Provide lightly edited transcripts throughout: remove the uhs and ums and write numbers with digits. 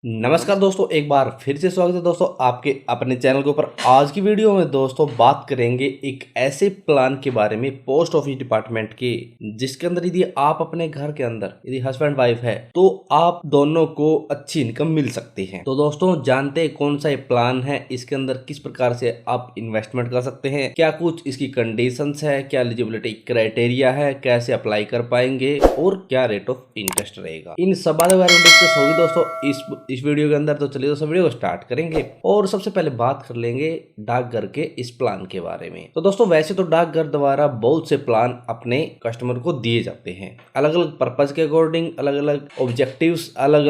नमस्कार दोस्तों, एक बार फिर से स्वागत है दोस्तों आपके अपने चैनल के ऊपर। आज की वीडियो में दोस्तों बात करेंगे एक ऐसे प्लान के बारे में पोस्ट ऑफिस डिपार्टमेंट के, जिसके अंदर यदि आप अपने घर के अंदर यदि हस्बैंड वाइफ है तो आप दोनों को अच्छी इनकम मिल सकती है। तो दोस्तों जानते हैं कौन सा ये प्लान है, इसके अंदर किस प्रकार से आप इन्वेस्टमेंट कर सकते हैं, क्या कुछ इसकी कंडीशंस है, क्या एलिजिबिलिटी क्राइटेरिया है, कैसे अप्लाई कर पाएंगे और क्या रेट ऑफ इंटरेस्ट रहेगा। इन सब बारे में डिस्कस होगी दोस्तों इस वीडियो के अंदर। तो चलिए दोस्तों वीडियो को स्टार्ट करेंगे और सबसे पहले बात कर लेंगे डाकघर के इस प्लान के बारे में। तो दोस्तों वैसे तो डाकघर द्वारा बहुत से प्लान अपने कस्टमर को दिए जाते हैं, अलग अलग पर्पज के अकॉर्डिंग, अलग अलग ऑब्जेक्टिव्स, अलग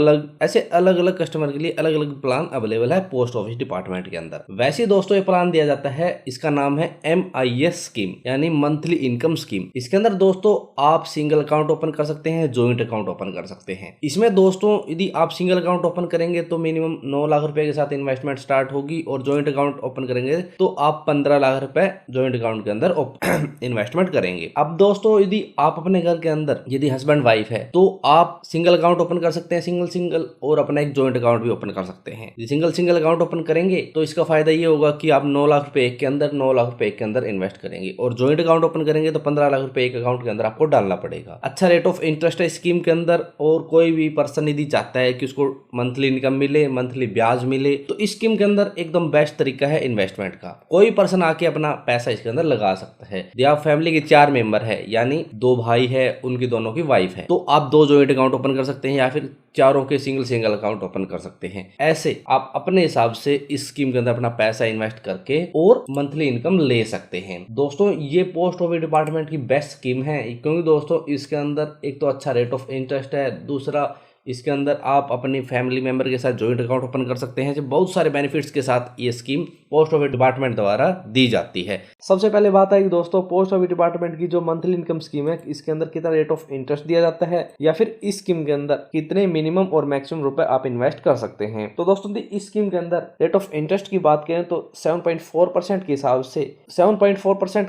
अलग कस्टमर के लिए अलग अलग प्लान अवेलेबल है पोस्ट ऑफिस डिपार्टमेंट के अंदर। वैसे दोस्तों ये प्लान दिया जाता है, इसका नाम है MIS स्कीम यानी मंथली इनकम स्कीम। इसके अंदर दोस्तों आप सिंगल अकाउंट ओपन कर सकते हैं, ज्वाइंट अकाउंट ओपन कर सकते हैं। इसमें दोस्तों यदि आप सिंगल अकाउंट ओपन करेंगे तो मिनिमम 9 लाख रुपए के साथ इन्वेस्टमेंट स्टार्ट होगी, और ज्वाइंट अकाउंट ओपन करेंगे तो आप 15 लाख रुपए ज्वाइंट अकाउंट के अंदर इन्वेस्टमेंट करेंगे। अब दोस्तों यदि आप अपने घर के अंदर यदि हस्बैंड वाइफ है तो आप सिंगल अकाउंट ओपन कर सकते हैं, सिंगल और अपना एक ज्वाइंट अकाउंट भी ओपन कर सकते हैं। यदि सिंगल अकाउंट ओपन करेंगे तो इसका फायदा ये होगा कि आप 9 लाख रुपए के अंदर 9 लाख रुपए के अंदर इन्वेस्ट करेंगे, और ज्वाइंट अकाउंट ओपन करेंगे तो 15 लाख रुपए एक अकाउंट के अंदर आपको डालना पड़ेगा। अच्छा रेट ऑफ इंटरेस्ट है स्कीम के अंदर, और कोई भी पर्सन यदि चाहता है कि उसको मंथली इनकम मिले, मंथली ब्याज मिले, तो इस स्कीम के अंदर एकदम बेस्ट तरीका है इन्वेस्टमेंट का। कोई पर्सन आके अपना पैसा इसके अंदर लगा सकता है। यदि आप फैमिली के 4 मेंबर है, यानी 2 भाई है, उनकी दोनों की वाइफ है, तो आप 2 ज्वाइंट अकाउंट ओपन कर सकते हैं, या फिर चारों के सिंगल अकाउंट ओपन कर सकते हैं। ऐसे आप अपने हिसाब से इस स्कीम के अंदर अपना पैसा इन्वेस्ट करके और मंथली इनकम ले सकते हैं। दोस्तों ये पोस्ट ऑफिस डिपार्टमेंट की बेस्ट स्कीम है, क्योंकि दोस्तों इसके अंदर एक तो अच्छा रेट ऑफ इंटरेस्ट है, दूसरा इसके अंदर आप अपनी फैमिली मेंबर के साथ जॉइंट अकाउंट ओपन कर सकते हैं। जो बहुत सारे बेनिफिट्स के साथ ये स्कीम पोस्ट ऑफिस डिपार्टमेंट द्वारा दी जाती है। सबसे पहले बात है कि दोस्तों पोस्ट ऑफिस डिपार्टमेंट की जो मंथली इनकम स्कीम है, इसके अंदर कितना रेट ऑफ इंटरेस्ट दिया जाता है, या फिर इस स्कीम के अंदर कितने मिनिमम और मैक्सिमम रुपए आप इन्वेस्ट कर सकते हैं। तो दोस्तों इस स्कीम के अंदर रेट ऑफ इंटरेस्ट की बात करें तो 7.4%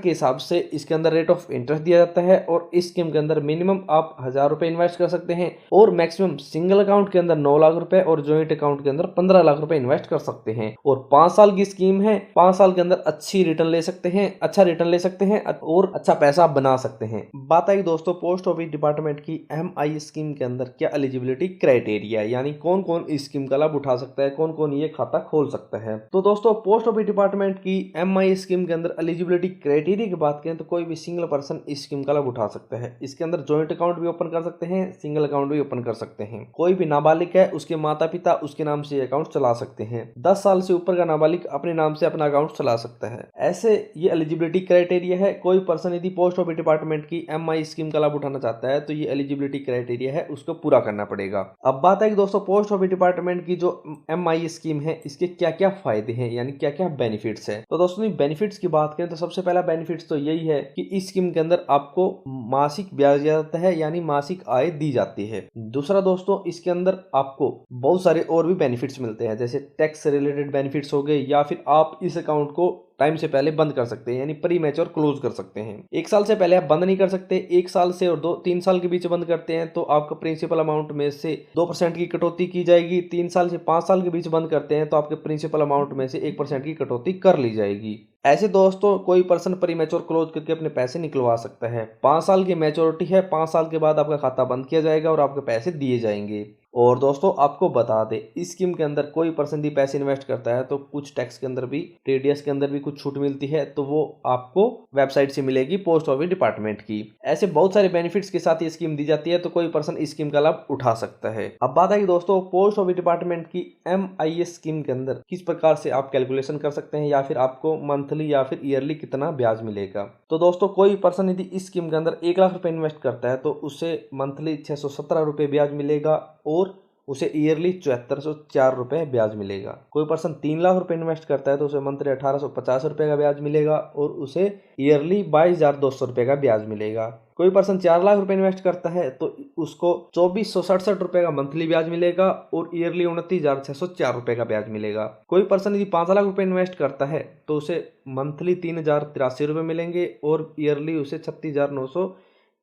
के हिसाब से इसके अंदर रेट ऑफ इंटरेस्ट दिया जाता है, और इस स्कीम के अंदर मिनिमम आप 1000 रुपए इन्वेस्ट कर सकते हैं, और मैक्सिमम सिंगल अकाउंट के अंदर 9 लाख रुपए और ज्वाइंट अकाउंट के अंदर 15 लाख रुपए इन्वेस्ट कर सकते हैं। और 5 साल की स्कीम है, 5 साल के अंदर अच्छी रिटर्न ले सकते हैं, अच्छा रिटर्न ले सकते हैं और अच्छा पैसा बना सकते हैं। बात आई दोस्तों पोस्ट ऑफिस डिपार्टमेंट की MI स्कीम के अंदर क्या एलिजिबिलिटी क्राइटेरिया है, यानी कौन कौन इस स्कीम का लाभ उठा सकता है, कौन कौन ये खाता खोल सकता है। तो दोस्तों पोस्ट ऑफिस डिपार्टमेंट की MI स्कीम के अंदर एलिजिबिलिटी क्राइटेरिया की बात करें तो कोई भी सिंगल पर्सन इस स्कीम का लाभ उठा सकता है। इसके अंदर ज्वाइंट अकाउंट भी ओपन कर सकते हैं, सिंगल अकाउंट भी ओपन कर सकते हैं। कोई भी नाबालिग है, उसके माता पिता उसके नाम से अकाउंट चला सकते हैं। 10 साल से ऊपर का नाबालिग अपने नाम से अपना अकाउंट चला सकता है। ऐसे ये एलिजिबिलिटी क्राइटेरिया है। कोई पर्सन यदि पोस्ट ऑफिस डिपार्टमेंट की MI स्कीम का लाभ उठाना चाहता है तो ये एलिजिबिलिटी क्राइटेरिया है, उसको पूरा करना पड़ेगा। अब बात है कि दोस्तों पोस्ट ऑफिस डिपार्टमेंट की जो MI स्कीम है, इसके क्या क्या फायदे हैं, यानी क्या क्या बेनिफिट्स है। तो दोस्तों बेनिफिट्स की बात करें तो सबसे पहला बेनिफिट्स तो यही है कि इस स्कीम के अंदर आपको मासिक ब्याज दिया जाता है, यानी मासिक आय दी जाती है। दूसरा दोस्तों इसके अंदर आपको बहुत सारे और भी बेनिफिट्स मिलते हैं, जैसे टैक्स रिलेटेड बेनिफिट्स हो गए, या फिर आप इस अकाउंट को टाइम से पहले बंद कर सकते हैं, यानी प्री मैच्योर क्लोज कर सकते हैं। 1 साल से पहले आप बंद नहीं कर सकते। 1 साल से और 2-3 साल के बीच बंद करते हैं तो आपका प्रिंसिपल अमाउंट में से 2% की कटौती की जाएगी। 3 साल से 5 साल के बीच बंद करते हैं तो आपके प्रिंसिपल अमाउंट में से 1% की कटौती कर ली जाएगी। ऐसे दोस्तों कोई पर्सन प्री मैच्योर क्लोज करके अपने पैसे निकलवा सकता है। 5 साल की मैच्योरिटी है, 5 साल के बाद आपका खाता बंद किया जाएगा और आपके पैसे दिए जाएंगे। और दोस्तों आपको बता दें इस स्कीम के अंदर कोई पर्सन भी पैसे इन्वेस्ट करता है तो कुछ टैक्स के अंदर भी, टीडीएस के अंदर भी कुछ छूट मिलती है, तो वो आपको वेबसाइट से मिलेगी पोस्ट ऑफिस डिपार्टमेंट की। ऐसे बहुत सारे बेनिफिट्स के साथ ये स्कीम दी जाती है, तो कोई पर्सन इस स्कीम का लाभ उठा सकता है। अब बात है कि दोस्तों पोस्ट ऑफिस डिपार्टमेंट की MIS स्कीम के अंदर किस प्रकार से आप कैलकुलेशन कर सकते हैं, या फिर आपको मंथली या फिर ईयरली कितना ब्याज मिलेगा। तो दोस्तों कोई पर्सन यदि इस स्कीम के अंदर 1 लाख रुपए इन्वेस्ट करता है तो उससे मंथली 617 रुपए ब्याज मिलेगा, और उसे ईयरली 7404 रुपए ब्याज मिलेगा। कोई पर्सन 3 लाख रुपए इन्वेस्ट करता है तो उसे मंथली 1850 रुपए का ब्याज मिलेगा, और उसे ईयरली 22,200 रुपए का ब्याज मिलेगा। कोई पर्सन 4 लाख रुपए इन्वेस्ट करता है तो उसको 2467 रुपए का मंथली ब्याज मिलेगा, और ईयरली 29,604 रुपए का ब्याज मिलेगा। कोई पर्सन यदि 5 लाख रुपए इन्वेस्ट करता है तो उसे मंथली 3,083 रुपए मिलेंगे, और ईयरली उसे 36,900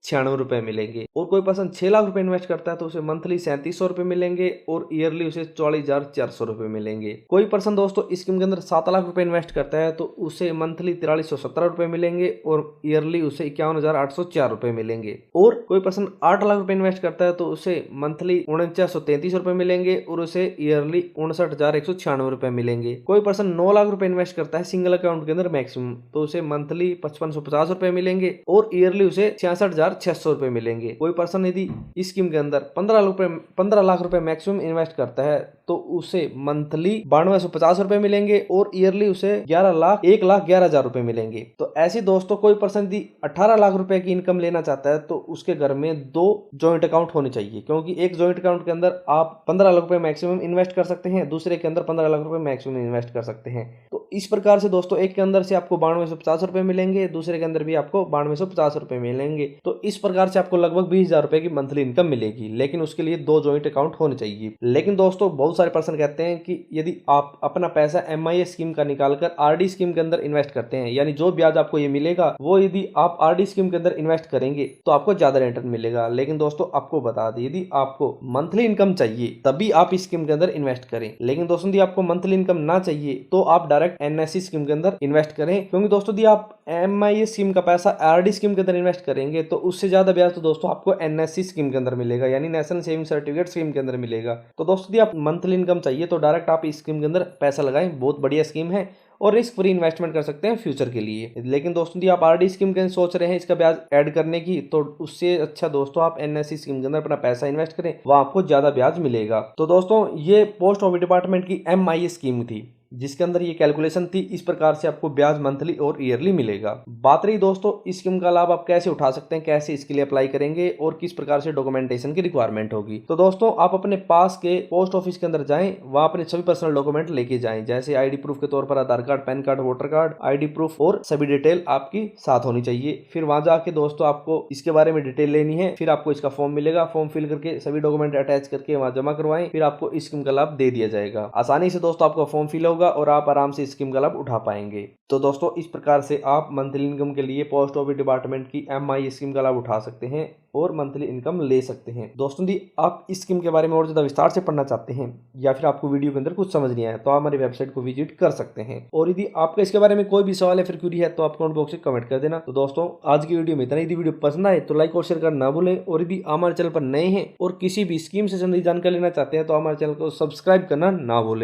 ₹96 मिलेंगे। और कोई पर्सन 6 लाख रुपए इन्वेस्ट करता है तो उसे मंथली ₹3700 मिलेंगे और ईयरली उसे ₹44,400 मिलेंगे। कोई पर्सन दोस्तों स्कीम के अंदर 7 लाख रुपए इन्वेस्ट करता है तो उसे मंथली ₹4317 मिलेंगे और ईयरली उसे ₹51,804 मिलेंगे। और कोई पर्सन 8 लाख रुपए इन्वेस्ट करता है तो उसे मंथली ₹4933 मिलेंगे और उसे ईयरली ₹59,196 मिलेंगे। कोई पर्सन 9 लाख रुपए इन्वेस्ट करता है सिंगल अकाउंट के अंदर मैक्सिमम तो उसे मंथली ₹5550 मिलेंगे और ईयरली उसे ₹66,600 मिलेंगे। कोई पर्सन यदि इस स्कीम के अंदर 15 लाख रुपए मैक्सिमम इन्वेस्ट करता है तो उसे मंथली ₹9250 मिलेंगे और ईयरली उसे 1,11,000 मिलेंगे। तो ऐसे दोस्तों कोई पर्सन यदि 18 लाख रुपए की इनकम लेना चाहता है तो उसके घर में 2 जॉइंट अकाउंट होने चाहिए, क्योंकि एक जॉइंट अकाउंट के अंदर आप 15 लाख रुपए मैक्सिमम इन्वेस्ट कर सकते हैं, दूसरे के अंदर 15 लाख रुपए मैक्सिमम इन्वेस्ट कर सकते हैं। तो इस प्रकार से दोस्तों एक के अंदर से आपको ₹9250 मिलेंगे, दूसरे के अंदर भी आपको ₹9250 मिलेंगे। तो इस प्रकार से आपको लगभग ₹20,000 की मंथली इनकम मिलेगी, लेकिन उसके लिए 2 जॉइंट अकाउंट होने चाहिए। लेकिन दोस्तों बहुत सारे पर्सन कहते हैं कि यदि आप अपना पैसा MIS स्कीम का निकालकर RD स्कीम के अंदर इन्वेस्ट करते हैं, यानी जो ब्याज आपको ये मिलेगा वो यदि आप RD स्कीम के अंदर इन्वेस्ट करेंगे तो आपको ज्यादा रिटर्न मिलेगा। लेकिन दोस्तों आपको बता दें यदि आपको मंथली इनकम चाहिए तभी आप इस स्कीम के अंदर इन्वेस्ट करें। लेकिन दोस्तों यदि आपको मंथली इनकम ना चाहिए तो आप डायरेक्ट NSE स्कीम के अंदर इन्वेस्ट करें, क्योंकि दोस्तों यदि आप MIS स्कीम का पैसा RD स्कीम के अंदर इन्वेस्ट करेंगे तो उससे ज्यादा ब्याज तो दोस्तों आपको NSE स्कीम के अंदर मिलेगा, यानी नेशनल सेविंग सर्टिफिकेट स्कीम के अंदर मिलेगा। तो दोस्तों यदि आप मंथली इनकम चाहिए तो डायरेक्ट आप इस स्कीम के अंदर पैसा लगाएं, बहुत बढ़िया स्कीम है और रिस्क फ्री इन्वेस्टमेंट कर सकते हैं फ्यूचर के लिए। लेकिन दोस्तों यदि आप RD स्कीम के सोच रहे हैं इसका ब्याज ऐड करने की तो उससे अच्छा दोस्तों आप NSE स्कीम के अंदर अपना पैसा इन्वेस्ट करें, वहां आपको ज्यादा ब्याज मिलेगा। तो दोस्तों ये पोस्ट ऑफिस डिपार्टमेंट की MIS स्कीम थी जिसके अंदर ये कैलकुलेशन थी, इस प्रकार से आपको ब्याज मंथली और ईयरली मिलेगा। बात रही दोस्तों इस स्कीम का लाभ आप कैसे उठा सकते हैं, कैसे इसके लिए अप्लाई करेंगे और किस प्रकार से डॉक्यूमेंटेशन की रिक्वायरमेंट होगी। तो दोस्तों आप अपने पास के पोस्ट ऑफिस के अंदर जाएं, वहां अपने सभी पर्सनल डॉक्यूमेंट लेके जाएं, जैसे ID प्रूफ के तौर पर Aadhaar card, PAN card, voter card, ID proof और सभी डिटेल आपकी साथ होनी चाहिए। फिर वहां जाके दोस्तों आपको इसके बारे में डिटेल लेनी है, फिर आपको इसका फॉर्म मिलेगा, फॉर्म फिल करके सभी डॉक्यूमेंट अटैच करके वहां जमा करवाएं, फिर आपको इस स्कीम का लाभ दे दिया जाएगा। आसानी से दोस्तों आपका फॉर्म फिल होगा और आप आराम से स्कीम का लाभ उठा पाएंगे। तो दोस्तों इस प्रकार से आप मंथली इनकम के लिए पोस्ट ऑफिस डिपार्टमेंट की MIS स्कीम का लाभ उठा सकते हैं और मंथली इनकम ले सकते हैं। दोस्तों यदि आप इस स्कीम के बारे में और ज्यादा विस्तार से पढ़ना चाहते हैं या फिर आपको वीडियो के अंदर कुछ समझ नहीं आया तो आप हमारी वेबसाइट को विजिट कर सकते हैं। और यदि आपका इसके बारे में कोई भी सवाल है फिर क्वेरी है तो आप कमेंट बॉक्स में कमेंट कर देना। तो दोस्तों आज की वीडियो में इतना ही। यदि वीडियो पसंद आए तो लाइक और शेयर करना ना भूलें, और यदि हमारे चैनल पर नए हैं और किसी भी स्कीम से संबंधित जानकारी लेना चाहते हैं तो हमारे चैनल को सब्सक्राइब करना ना भूलें।